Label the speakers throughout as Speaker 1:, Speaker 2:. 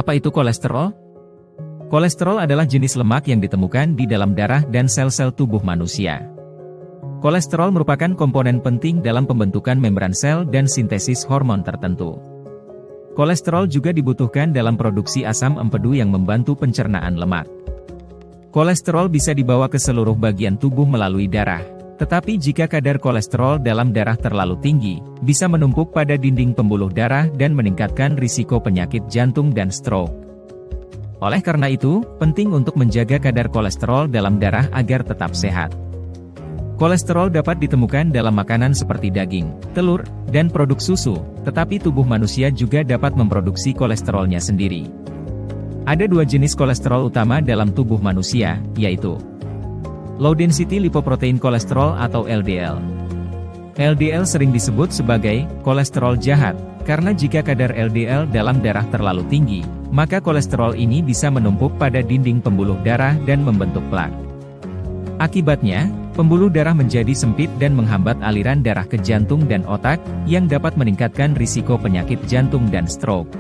Speaker 1: Apa itu kolesterol? Kolesterol adalah jenis lemak yang ditemukan di dalam darah dan sel-sel tubuh manusia. Kolesterol merupakan komponen penting dalam pembentukan membran sel dan sintesis hormon tertentu. Kolesterol juga dibutuhkan dalam produksi asam empedu yang membantu pencernaan lemak. Kolesterol bisa dibawa ke seluruh bagian tubuh melalui darah. Tetapi jika kadar kolesterol dalam darah terlalu tinggi, bisa menumpuk pada dinding pembuluh darah dan meningkatkan risiko penyakit jantung dan stroke. Oleh karena itu, penting untuk menjaga kadar kolesterol dalam darah agar tetap sehat. Kolesterol dapat ditemukan dalam makanan seperti daging, telur, dan produk susu, tetapi tubuh manusia juga dapat memproduksi kolesterolnya sendiri. Ada dua jenis kolesterol utama dalam tubuh manusia, yaitu Low Density Lipoprotein Cholesterol atau LDL. LDL sering disebut sebagai kolesterol jahat, karena jika kadar LDL dalam darah terlalu tinggi, maka kolesterol ini bisa menumpuk pada dinding pembuluh darah dan membentuk plak. Akibatnya, pembuluh darah menjadi sempit dan menghambat aliran darah ke jantung dan otak, yang dapat meningkatkan risiko penyakit jantung dan stroke.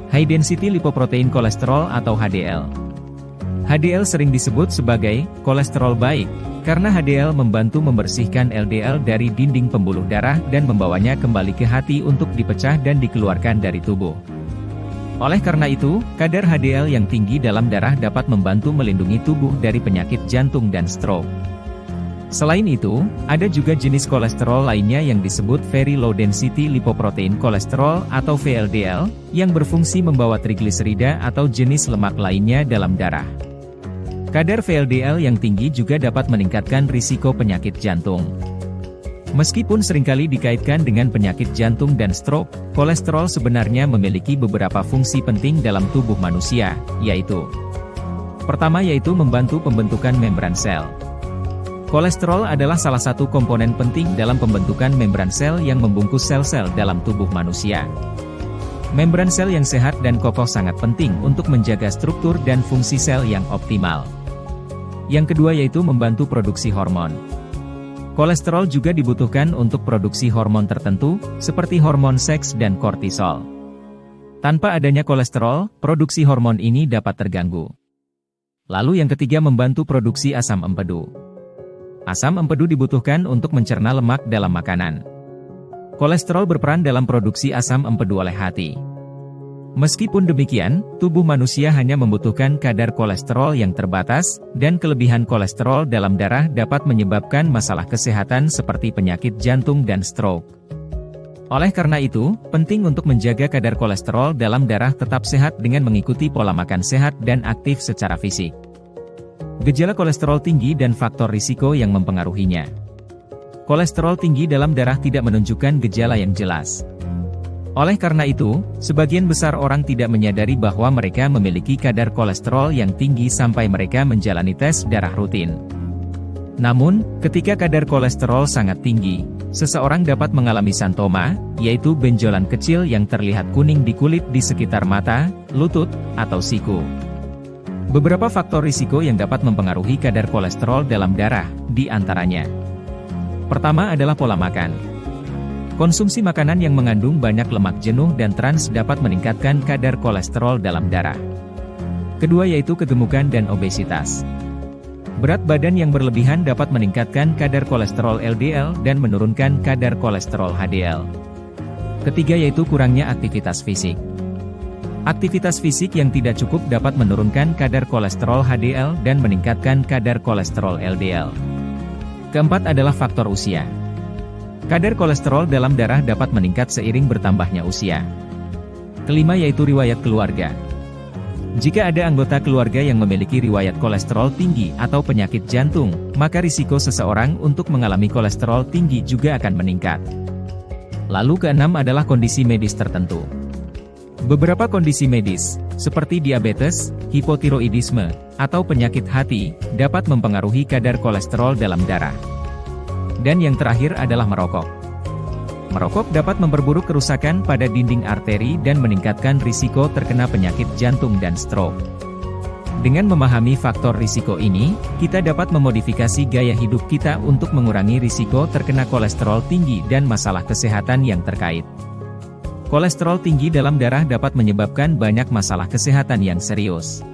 Speaker 1: High Density Lipoprotein Cholesterol atau HDL. HDL sering disebut sebagai kolesterol baik, karena HDL membantu membersihkan LDL dari dinding pembuluh darah dan membawanya kembali ke hati untuk dipecah dan dikeluarkan dari tubuh. Oleh karena itu, kadar HDL yang tinggi dalam darah dapat membantu melindungi tubuh dari penyakit jantung dan stroke. Selain itu, ada juga jenis kolesterol lainnya yang disebut Very Low Density Lipoprotein Cholesterol atau VLDL, yang berfungsi membawa trigliserida atau jenis lemak lainnya dalam darah. Kadar VLDL yang tinggi juga dapat meningkatkan risiko penyakit jantung. Meskipun seringkali dikaitkan dengan penyakit jantung dan stroke, kolesterol sebenarnya memiliki beberapa fungsi penting dalam tubuh manusia, yaitu pertama yaitu membantu pembentukan membran sel. Kolesterol adalah salah satu komponen penting dalam pembentukan membran sel yang membungkus sel-sel dalam tubuh manusia. Membran sel yang sehat dan kokoh sangat penting untuk menjaga struktur dan fungsi sel yang optimal. Yang kedua yaitu membantu produksi hormon. Kolesterol juga dibutuhkan untuk produksi hormon tertentu, seperti hormon seks dan kortisol. Tanpa adanya kolesterol, produksi hormon ini dapat terganggu. Lalu yang ketiga membantu produksi asam empedu. Asam empedu dibutuhkan untuk mencerna lemak dalam makanan. Kolesterol berperan dalam produksi asam empedu oleh hati. Meskipun demikian, tubuh manusia hanya membutuhkan kadar kolesterol yang terbatas, dan kelebihan kolesterol dalam darah dapat menyebabkan masalah kesehatan seperti penyakit jantung dan stroke. Oleh karena itu, penting untuk menjaga kadar kolesterol dalam darah tetap sehat dengan mengikuti pola makan sehat dan aktif secara fisik. Gejala kolesterol tinggi dan faktor risiko yang mempengaruhinya. Kolesterol tinggi dalam darah tidak menunjukkan gejala yang jelas. Oleh karena itu, sebagian besar orang tidak menyadari bahwa mereka memiliki kadar kolesterol yang tinggi sampai mereka menjalani tes darah rutin. Namun, ketika kadar kolesterol sangat tinggi, seseorang dapat mengalami santoma, yaitu benjolan kecil yang terlihat kuning di kulit di sekitar mata, lutut, atau siku. Beberapa faktor risiko yang dapat mempengaruhi kadar kolesterol dalam darah, di antaranya. Pertama adalah pola makan. Konsumsi makanan yang mengandung banyak lemak jenuh dan trans dapat meningkatkan kadar kolesterol dalam darah. Kedua yaitu kegemukan dan obesitas. Berat badan yang berlebihan dapat meningkatkan kadar kolesterol LDL dan menurunkan kadar kolesterol HDL. Ketiga yaitu kurangnya aktivitas fisik. Aktivitas fisik yang tidak cukup dapat menurunkan kadar kolesterol HDL dan meningkatkan kadar kolesterol LDL. Keempat adalah faktor usia. Kadar kolesterol dalam darah dapat meningkat seiring bertambahnya usia. Kelima yaitu riwayat keluarga. Jika ada anggota keluarga yang memiliki riwayat kolesterol tinggi atau penyakit jantung, maka risiko seseorang untuk mengalami kolesterol tinggi juga akan meningkat. Lalu keenam adalah kondisi medis tertentu. Beberapa kondisi medis, seperti diabetes, hipotiroidisme, atau penyakit hati, dapat mempengaruhi kadar kolesterol dalam darah. Dan yang terakhir adalah merokok. Merokok dapat memperburuk kerusakan pada dinding arteri dan meningkatkan risiko terkena penyakit jantung dan stroke. Dengan memahami faktor risiko ini, kita dapat memodifikasi gaya hidup kita untuk mengurangi risiko terkena kolesterol tinggi dan masalah kesehatan yang terkait. Kolesterol tinggi dalam darah dapat menyebabkan banyak masalah kesehatan yang serius.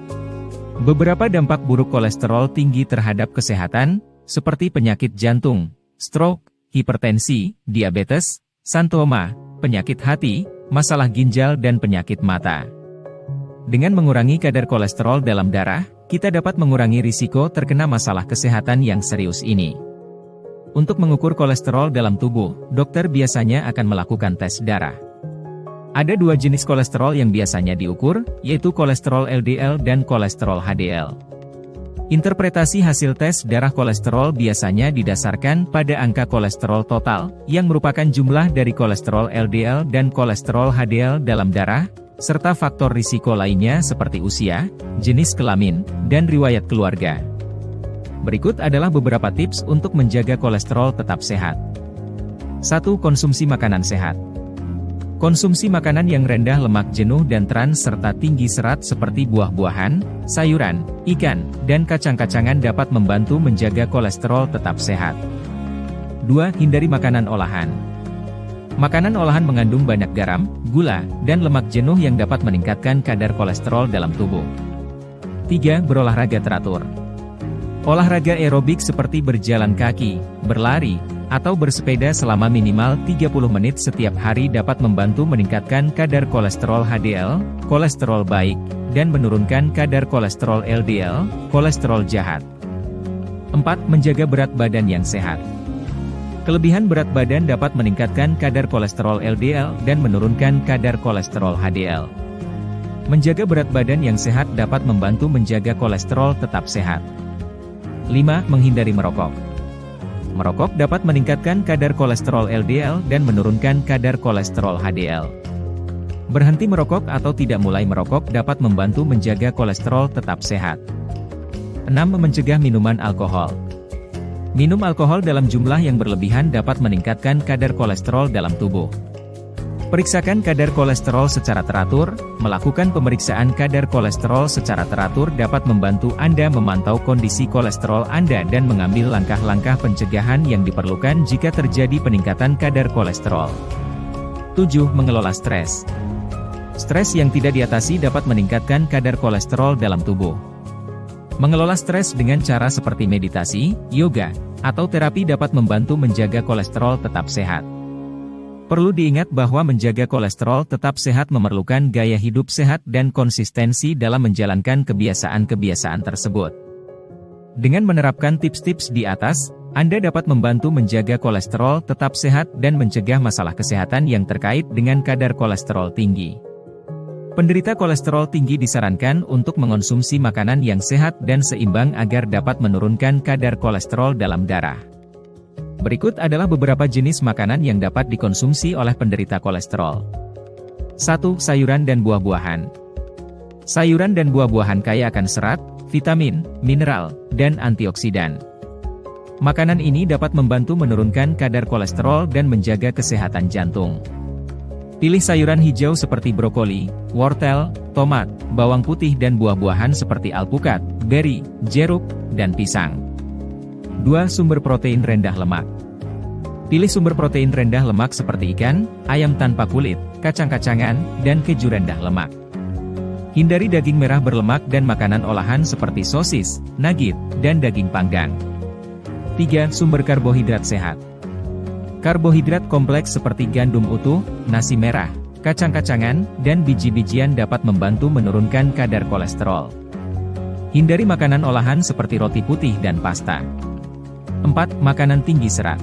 Speaker 1: Beberapa dampak buruk kolesterol tinggi terhadap kesehatan, seperti penyakit jantung, stroke, hipertensi, diabetes, santoma, penyakit hati, masalah ginjal dan penyakit mata. Dengan mengurangi kadar kolesterol dalam darah, kita dapat mengurangi risiko terkena masalah kesehatan yang serius ini. Untuk mengukur kolesterol dalam tubuh, dokter biasanya akan melakukan tes darah. Ada dua jenis kolesterol yang biasanya diukur, yaitu kolesterol LDL dan kolesterol HDL. Interpretasi hasil tes darah kolesterol biasanya didasarkan pada angka kolesterol total, yang merupakan jumlah dari kolesterol LDL dan kolesterol HDL dalam darah, serta faktor risiko lainnya seperti usia, jenis kelamin, dan riwayat keluarga. Berikut adalah beberapa tips untuk menjaga kolesterol tetap sehat. 1. Konsumsi makanan sehat. Konsumsi makanan yang rendah lemak jenuh dan trans serta tinggi serat seperti buah-buahan, sayuran, ikan, dan kacang-kacangan dapat membantu menjaga kolesterol tetap sehat. 2. Hindari makanan olahan. Makanan olahan mengandung banyak garam, gula, dan lemak jenuh yang dapat meningkatkan kadar kolesterol dalam tubuh. 3. Berolahraga teratur. Olahraga aerobik seperti berjalan kaki, berlari, atau bersepeda selama minimal 30 menit setiap hari dapat membantu meningkatkan kadar kolesterol HDL, kolesterol baik, dan menurunkan kadar kolesterol LDL, kolesterol jahat. 4. Menjaga berat badan yang sehat. Kelebihan berat badan dapat meningkatkan kadar kolesterol LDL dan menurunkan kadar kolesterol HDL. Menjaga berat badan yang sehat dapat membantu menjaga kolesterol tetap sehat. 5. Menghindari merokok. Merokok dapat meningkatkan kadar kolesterol LDL dan menurunkan kadar kolesterol HDL. Berhenti merokok atau tidak mulai merokok dapat membantu menjaga kolesterol tetap sehat. 6. Mencegah minuman alkohol. Minum alkohol dalam jumlah yang berlebihan dapat meningkatkan kadar kolesterol dalam tubuh. Periksakan kadar kolesterol secara teratur. Melakukan pemeriksaan kadar kolesterol secara teratur dapat membantu Anda memantau kondisi kolesterol Anda dan mengambil langkah-langkah pencegahan yang diperlukan jika terjadi peningkatan kadar kolesterol. 7. Mengelola stres. Stres yang tidak diatasi dapat meningkatkan kadar kolesterol dalam tubuh. Mengelola stres dengan cara seperti meditasi, yoga, atau terapi dapat membantu menjaga kolesterol tetap sehat. Perlu diingat bahwa menjaga kolesterol tetap sehat memerlukan gaya hidup sehat dan konsistensi dalam menjalankan kebiasaan-kebiasaan tersebut. Dengan menerapkan tips-tips di atas, Anda dapat membantu menjaga kolesterol tetap sehat dan mencegah masalah kesehatan yang terkait dengan kadar kolesterol tinggi. Penderita kolesterol tinggi disarankan untuk mengonsumsi makanan yang sehat dan seimbang agar dapat menurunkan kadar kolesterol dalam darah. Berikut adalah beberapa jenis makanan yang dapat dikonsumsi oleh penderita kolesterol. 1. Sayuran dan buah-buahan. Sayuran dan buah-buahan kaya akan serat, vitamin, mineral, dan antioksidan. Makanan ini dapat membantu menurunkan kadar kolesterol dan menjaga kesehatan jantung. Pilih sayuran hijau seperti brokoli, wortel, tomat, bawang putih dan buah-buahan seperti alpukat, beri, jeruk, dan pisang. 2. Sumber protein rendah lemak. Pilih sumber protein rendah lemak seperti ikan, ayam tanpa kulit, kacang-kacangan, dan keju rendah lemak. Hindari daging merah berlemak dan makanan olahan seperti sosis, nugget, dan daging panggang. 3. Sumber karbohidrat sehat. Karbohidrat kompleks seperti gandum utuh, nasi merah, kacang-kacangan, dan biji-bijian dapat membantu menurunkan kadar kolesterol. Hindari makanan olahan seperti roti putih dan pasta. 4. Makanan tinggi serat.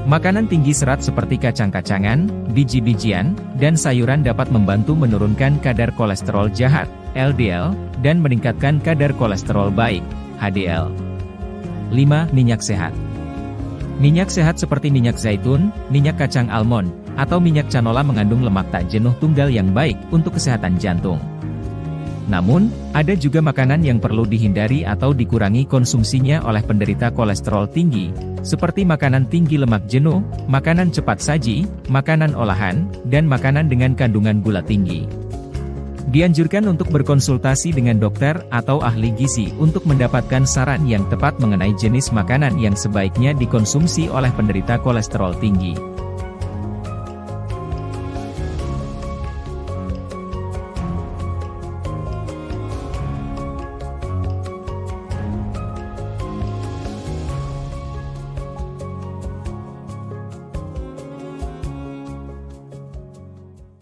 Speaker 1: Makanan tinggi serat seperti kacang-kacangan, biji-bijian, dan sayuran dapat membantu menurunkan kadar kolesterol jahat, LDL, dan meningkatkan kadar kolesterol baik, HDL. 5. Minyak sehat. Minyak sehat seperti minyak zaitun, minyak kacang almond, atau minyak canola mengandung lemak tak jenuh tunggal yang baik untuk kesehatan jantung. Namun, ada juga makanan yang perlu dihindari atau dikurangi konsumsinya oleh penderita kolesterol tinggi, seperti makanan tinggi lemak jenuh, makanan cepat saji, makanan olahan, dan makanan dengan kandungan gula tinggi. Dianjurkan untuk berkonsultasi dengan dokter atau ahli gizi untuk mendapatkan saran yang tepat mengenai jenis makanan yang sebaiknya dikonsumsi oleh penderita kolesterol tinggi.